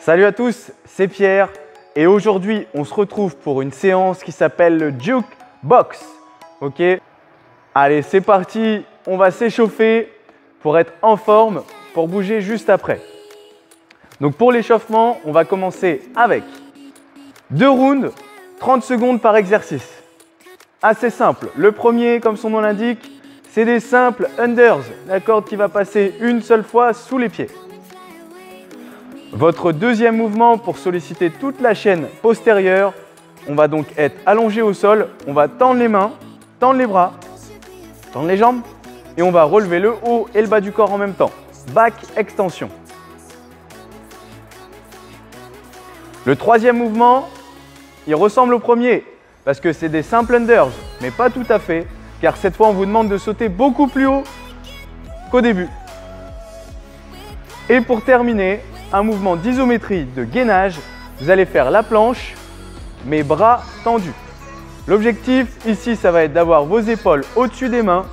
Salut à tous, c'est Pierre et aujourd'hui on se retrouve pour une séance qui s'appelle le Juke Box. Ok, allez c'est parti, on va s'échauffer pour être en forme pour bouger juste après. Donc pour l'échauffement, on va commencer avec 2 rounds, 30 secondes par exercice. Assez simple. Le premier, comme son nom l'indique, c'est des simples unders, la corde qui va passer une seule fois sous les pieds. Votre deuxième mouvement pour solliciter toute la chaîne postérieure, on va donc être allongé au sol, on va tendre les mains, tendre les bras, tendre les jambes et on va relever le haut et le bas du corps en même temps. Back extension. Le troisième mouvement, il ressemble au premier parce que c'est des simples unders, mais pas tout à fait, car cette fois on vous demande de sauter beaucoup plus haut qu'au début. Et pour terminer, un mouvement d'isométrie de gainage, vous allez faire la planche, mais bras tendus. L'objectif ici, ça va être d'avoir vos épaules au-dessus des mains,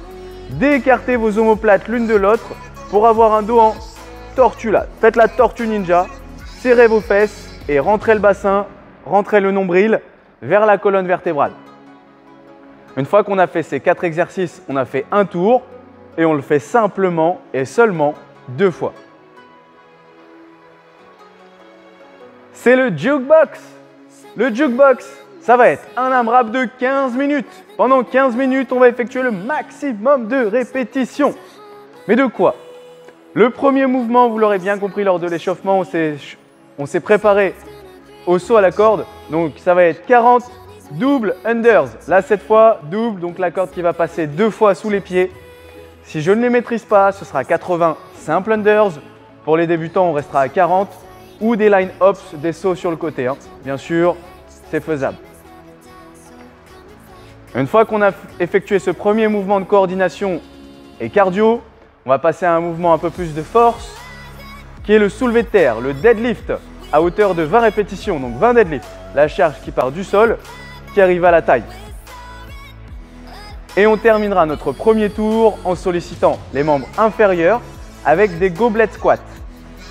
d'écarter vos omoplates l'une de l'autre pour avoir un dos en tortue là. Faites la tortue ninja, serrez vos fesses et rentrez le bassin, rentrez le nombril vers la colonne vertébrale. Une fois qu'on a fait ces 4 exercices, on a fait un tour et on le fait simplement et seulement 2 fois. C'est le jukebox. Le jukebox, ça va être un AMRAP de 15 minutes. Pendant 15 minutes, on va effectuer le maximum de répétitions. Mais de quoi? Le premier mouvement, vous l'aurez bien compris lors de l'échauffement, on s'est préparé au saut à la corde. Donc ça va être 40 double unders. Là, cette fois, double, donc la corde qui va passer 2 fois sous les pieds. Si je ne les maîtrise pas, ce sera 80 simple unders. Pour les débutants, on restera à 40. Ou des line hops, des sauts sur le côté. Bien sûr, c'est faisable. Une fois qu'on a effectué ce premier mouvement de coordination et cardio, on va passer à un mouvement un peu plus de force, qui est le soulevé de terre, le deadlift, à hauteur de 20 répétitions, donc 20 deadlifts. La charge qui part du sol, qui arrive à la taille. Et on terminera notre premier tour en sollicitant les membres inférieurs avec des goblet squats.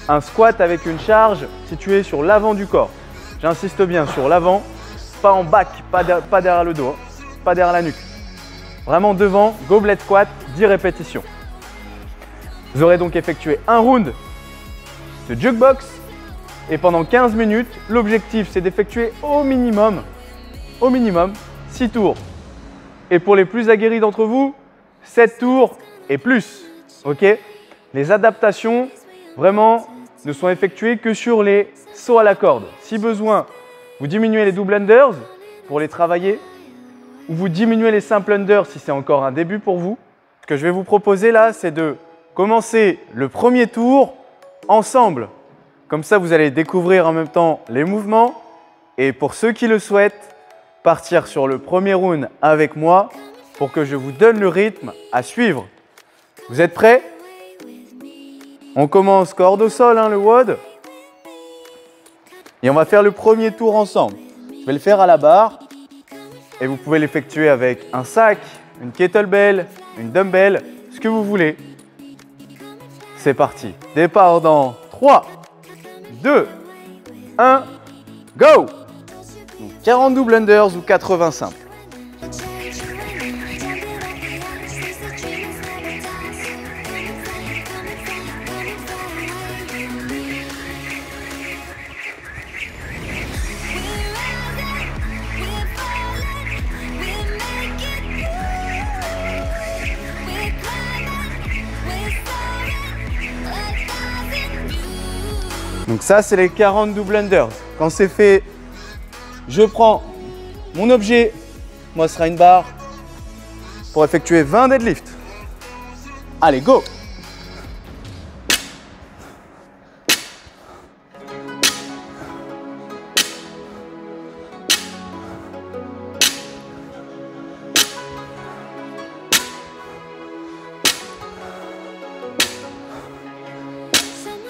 Un squat avec une charge située sur l'avant du corps. J'insiste bien sur l'avant, pas en back, pas derrière le dos, pas derrière la nuque. Vraiment devant, goblet squat, 10 répétitions. Vous aurez donc effectué un round de jukebox et pendant 15 minutes, l'objectif c'est d'effectuer au minimum 6 tours. Et pour les plus aguerris d'entre vous, 7 tours et plus. Ok? Les adaptations, vraiment, ne sont effectuées que sur les sauts à la corde. Si besoin, vous diminuez les double unders pour les travailler ou vous diminuez les simple unders si c'est encore un début pour vous. Ce que je vais vous proposer là, c'est de commencer le premier tour ensemble. Comme ça, vous allez découvrir en même temps les mouvements et pour ceux qui le souhaitent, partir sur le premier round avec moi pour que je vous donne le rythme à suivre. Vous êtes prêts ? On commence corde au sol, le WOD. Et on va faire le premier tour ensemble. Je vais le faire à la barre. Et vous pouvez l'effectuer avec un sac, une kettlebell, une dumbbell, ce que vous voulez. C'est parti. Départ dans 3, 2, 1, go! Donc 40 double unders ou 80 simples. Donc ça, c'est les 40 double unders. Quand c'est fait, je prends mon objet, moi ce sera une barre, pour effectuer 20 deadlifts. Allez, go!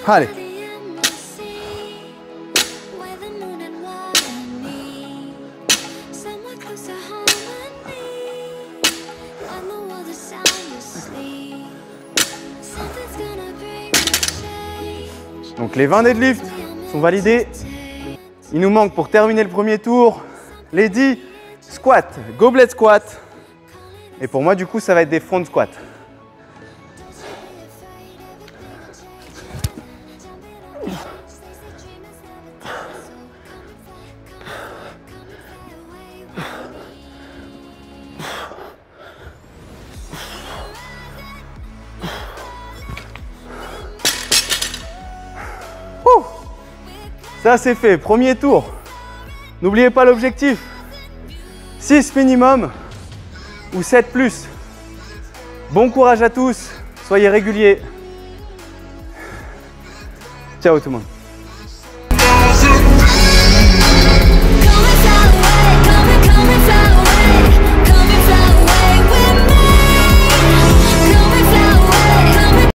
Allez. Donc les 20 deadlifts, sont validés. Il nous manque pour terminer le premier tour les 10 squats, goblet squat. Et pour moi, du coup, ça va être des front squats. Ça c'est fait, premier tour. N'oubliez pas l'objectif. 6 minimum ou 7 plus. Bon courage à tous, soyez réguliers. Ciao tout le monde.